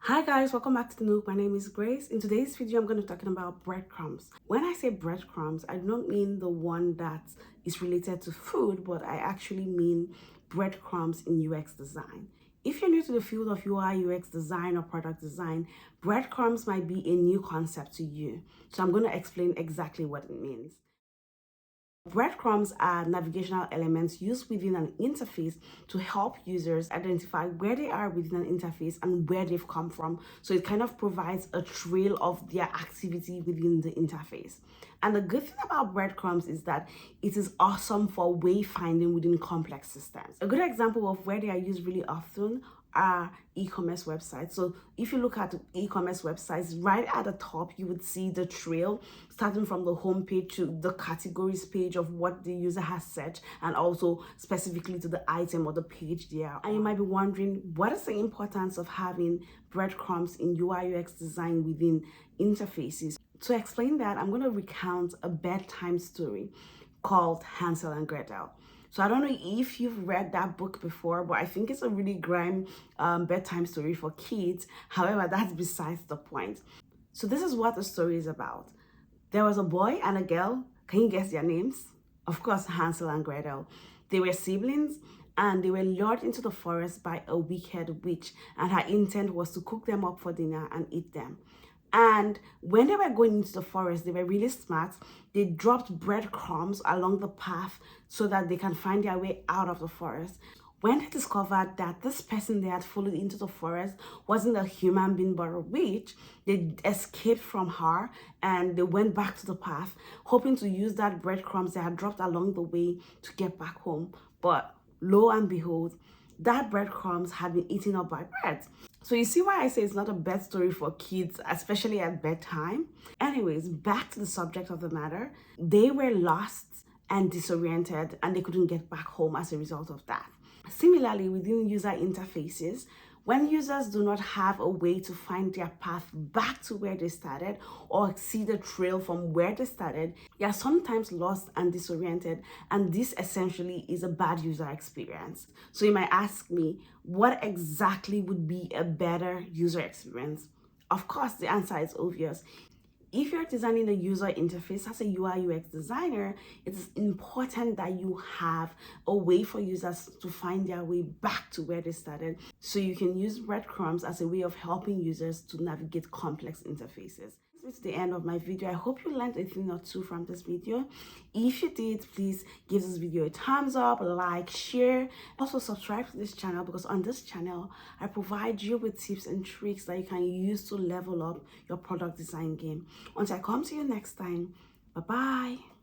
Hi guys, welcome back to the Nook. My name is Grace. In today's video, I'm going to be talking about breadcrumbs. When I say breadcrumbs, I don't mean the one that is related to food, but I actually mean breadcrumbs in UX design. If you're new to the field of UI, UX design or product design, breadcrumbs might be a new concept to you. So I'm going to explain exactly what it means. Breadcrumbs are navigational elements used within an interface to help users identify where they are within an interface and where they've come from. So it kind of provides a trail of their activity within the interface. And the good thing about breadcrumbs is that it is awesome for wayfinding within complex systems. A good example of where they are used really often are e-commerce websites. So if you look at e-commerce websites, right at the top you would see the trail starting from the home page to the categories page of what the user has searched, and also specifically to the item or the page they are on. And you might be wondering, what is the importance of having breadcrumbs in UI UX design within interfaces? To explain that, I'm going to recount a bedtime story called Hansel and Gretel. So I don't know if you've read that book before, but I think it's a really grime bedtime story for kids. However, that's besides the point. So this is what the story is about. There was a boy and a girl. Can you guess their names? Of course, Hansel and Gretel. They were siblings and they were lured into the forest by a wicked witch, and her intent was to cook them up for dinner and eat them. And when they were going into the forest, they were really smart. They dropped breadcrumbs along the path so that they can find their way out of the forest. When they discovered that this person they had followed into the forest wasn't a human being but a witch, they escaped from her and they went back to the path, hoping to use that breadcrumbs they had dropped along the way to get back home. But lo and behold, that breadcrumbs had been eaten up by birds. So you see why I say it's not a bad story for kids, especially at bedtime. Anyways, back to the subject of the matter. They were lost and disoriented and they couldn't get back home as a result of that. Similarly, within user interfaces, when users do not have a way to find their path back to where they started or see the trail from where they started, they are sometimes lost and disoriented, and this essentially is a bad user experience. So you might ask me, what exactly would be a better user experience? Of course, the answer is obvious. If you're designing a user interface as a UI UX designer, it is important that you have a way for users to find their way back to where they started. So you can use breadcrumbs as a way of helping users to navigate complex interfaces. This is the end of my video. I hope you learned a thing or two from this video. If you did, please give this video a thumbs up, like, share. Also subscribe to this channel, because on this channel I provide you with tips and tricks that you can use to level up your product design game. Until I come to you next time, bye bye.